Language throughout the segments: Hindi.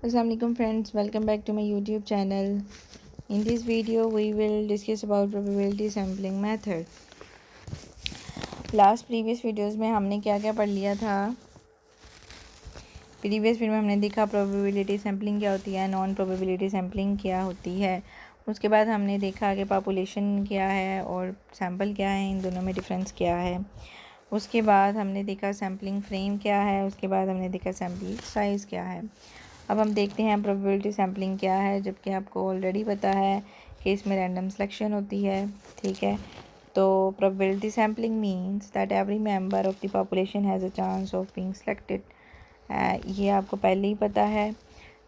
Assalamualaikum friends, welcome back to my YouTube channel. In this video we will discuss about probability sampling method. Previous videos में हमने क्या क्या पढ़ लिया था। प्रीवियस वीडियो में हमने देखा प्रोबेबिलिटी सैम्पलिंग क्या होती है, नॉन प्रोबेबिलिटी सैम्पलिंग क्या होती है। उसके बाद हमने देखा कि पॉपुलेशन क्या है और सैम्पल क्या है, इन दोनों में डिफरेंस क्या है। उसके बाद हमने देखा सैम्पलिंग फ्रेम क्या है। उसके बाद हमने देखा सैम्पल साइज़ क्या है। अब हम देखते हैं प्रोबेबिलिटी सैम्पलिंग क्या है, जबकि आपको ऑलरेडी पता है कि इसमें रैंडम सिलेक्शन होती है। ठीक है, तो probability sampling means that every member of the population has a chance of being selected. ये आपको पहले ही पता है।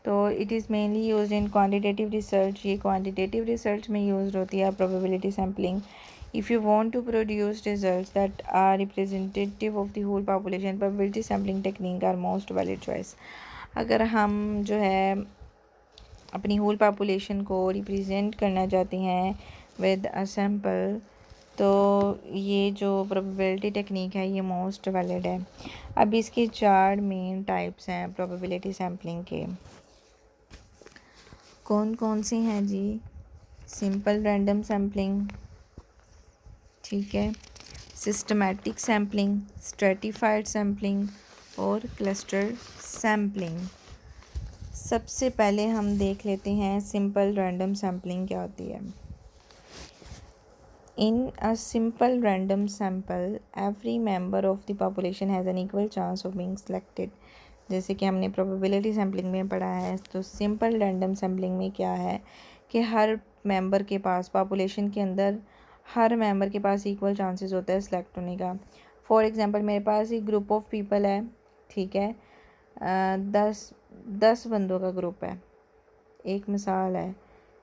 तो it is mainly used in quantitative research. ये क्वांटिटेटिव रिसर्च में यूज होती है probability sampling. If you want to produce results that are representative of the whole population, probability sampling technique are most valid choice. अगर हम जो है अपनी होल पॉपुलेशन को रिप्रेजेंट करना चाहते हैं विद अ सैम्पल, तो ये जो प्रोबेबिलिटी टेक्निक है ये मोस्ट वैलिड है। अब इसके 4 मेन टाइप्स हैं प्रोबेबिलिटी सैम्पलिंग के। कौन कौन से हैं जी? सिंपल रैंडम सैम्पलिंग, ठीक है, सिस्टमैटिक सैम्पलिंग, स्ट्रेटिफाइड सैम्पलिंग और क्लस्टर सैम्पलिंग। सबसे पहले हम देख लेते हैं सिंपल रैंडम सैम्पलिंग क्या होती है। In a simple random sample every member of the population has an equal chance of being selected. जैसे कि हमने प्रोबेबिलिटी सैम्पलिंग में पढ़ा है, तो सिंपल रैंडम सैम्पलिंग में क्या है कि हर मेंबर के पास, पॉपुलेशन के अंदर हर मेंबर के पास इक्वल चांसेस होता है सिलेक्ट होने का। फॉर एग्जांपल मेरे पास एक ग्रुप ऑफ पीपल है, ठीक है, 10 बंदों का ग्रुप है। एक मिसाल है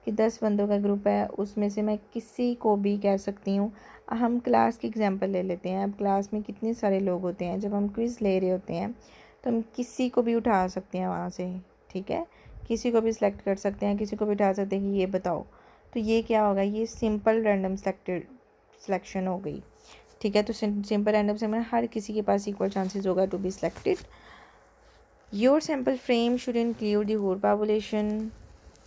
कि 10 बंदों का ग्रुप है, उसमें से मैं किसी को भी कह सकती हूँ। हम क्लास की एग्जांपल ले लेते हैं। अब क्लास में कितने सारे लोग होते हैं, जब हम क्विज़ ले रहे होते हैं तो हम किसी को भी उठा सकते हैं वहाँ से, ठीक है, किसी को भी सिलेक्ट कर सकते हैं, किसी को भी उठा सकते हैं कि ये बताओ। तो ये क्या होगा, ये सिंपल रैंडम सिलेक्शन हो गई, ठीक है। तो सिंपल रैंडम से मतलब हर किसी के पास इक्वल चांसेस होगा to be selected. Your sample frame should include the whole population.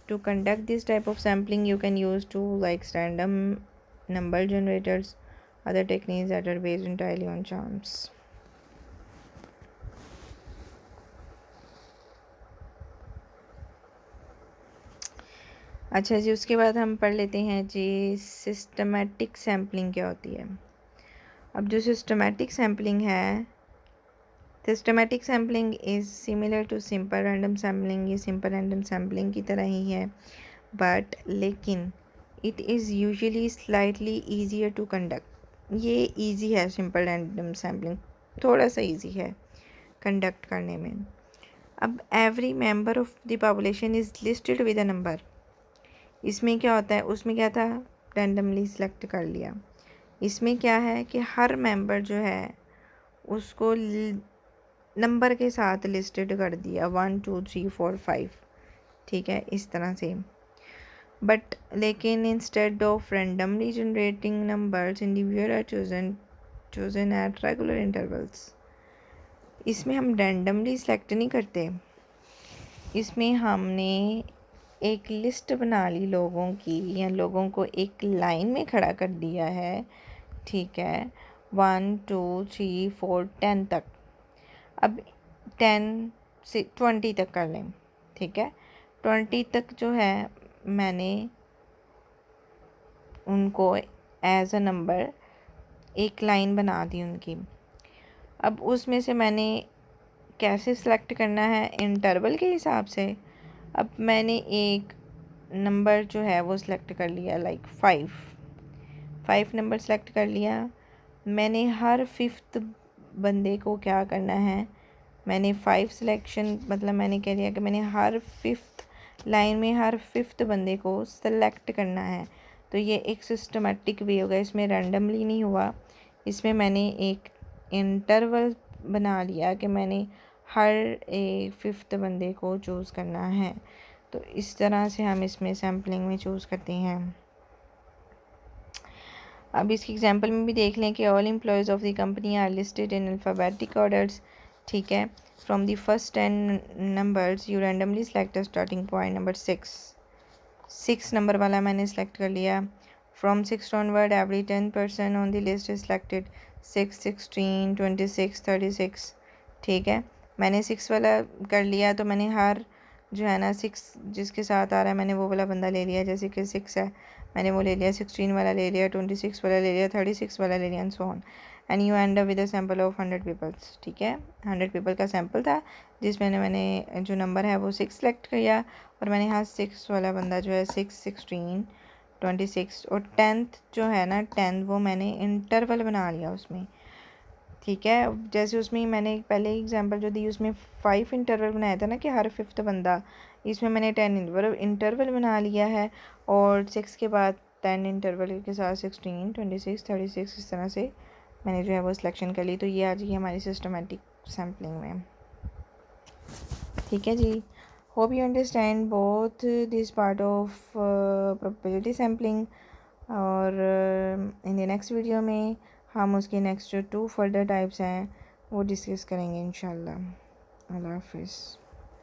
To conduct this type of sampling, you can use tools like random number generators, other techniques that are based entirely on chance. अच्छा जी, उसके बाद हम पढ़ लेते हैं जी सिस्टमैटिक सैम्पलिंग क्या होती है। अब जो सिस्टमैटिक सैम्पलिंग है, systematic sampling is similar to simple random sampling. ये सिंपल रैंडम सैम्पलिंग की तरह ही है, बट लेकिन it is usually slightly easier to conduct. ये इजी है, सिंपल रैंडम सैम्पलिंग थोड़ा सा इजी है कंडक्ट करने में। अब every member of the population is listed with a number. इसमें क्या होता है, उसमें क्या था, रैंडमली सिलेक्ट कर लिया। इसमें क्या है कि हर मेंबर जो है उसको नंबर के साथ लिस्टेड कर दिया, 1 2 3 4 5, ठीक है, इस तरह से। बट लेकिन instead of randomly generating numbers, individual are chosen at regular intervals. इसमें हम रैंडमली सेलेक्ट नहीं करते, इसमें हमने एक लिस्ट बना ली लोगों की, या लोगों को एक लाइन में खड़ा कर दिया है, ठीक है, 1 2 3 4 10 तक। अब 10 से 20 तक कर लें, ठीक है। 20 तक जो है मैंने उनको एज अ नंबर एक लाइन बना दी उनकी। अब उसमें से मैंने कैसे सिलेक्ट करना है, इंटरवल के हिसाब से। अब मैंने एक नंबर जो है वो सिलेक्ट कर लिया, लाइक 5 नंबर सेलेक्ट कर लिया। मैंने हर 5th बंदे को क्या करना है, मैंने 5 सिलेक्शन, मतलब मैंने कह दिया कि मैंने हर 5th लाइन में हर 5th बंदे को सेलेक्ट करना है। तो ये एक सिस्टमेटिक वे होगा, इसमें रैंडमली नहीं हुआ, इसमें मैंने एक इंटरवल बना लिया कि मैंने हर एक 5th बंदे को चूज़ करना है। तो इस तरह से हम इसमें सैम्पलिंग में चूज़ करते हैं। अब इसकी एग्जांपल में भी देख लें कि all employees of the company are listed in alphabetic orders. ठीक है। From the first 10 numbers you randomly select starting point number 6 number वाला मैंने सेलेक्ट कर लिया। From 6 onward every 10% on the list is selected 6, 16, 26, 36। ठीक है, मैंने 6 वाला कर लिया तो मैंने हर जो है ना 6 जिसके साथ आ रहा है मैंने वो वाला बंदा ले लिया। जैसे कि 6 है मैंने वो ले लिया, 16 वाला ले लिया, 26 वाला ले लिया, 36 वाला ले लिया and so on. And you end up with a sample of 100 peoples. ठीक है, 100 पीपल का सैम्पल था जिसमें मैंने जो नंबर है वो 6 सेलेक्ट किया और मैंने यहाँ 6 वाला बंदा जो है 6, 16, 26 और 10th जो है ना 10th वो मैंने इंटरवल बना लिया उसमें। ठीक है, जैसे उसमें मैंने पहले एग्जांपल जो दी उसमें 5 इंटरवल बनाया था ना कि हर 5th बंदा, इसमें मैंने 10 इंटरवल बना लिया है और 6 के बाद 10 इंटरवल के साथ 16, 26, 36 इस तरह से मैंने जो है वो सिलेक्शन कर ली। तो ये आ जाएगी हमारी सिस्टमेटिक सैम्पलिंग में। ठीक है जी, hope you understand both this part of probability sampling. और इन द नेक्स्ट वीडियो में हम उसके नेक्स्ट जो 2 फर्दर टाइप्स हैं वो डिस्कस करेंगे इंशाल्लाह। अल्लाह हाफिज़।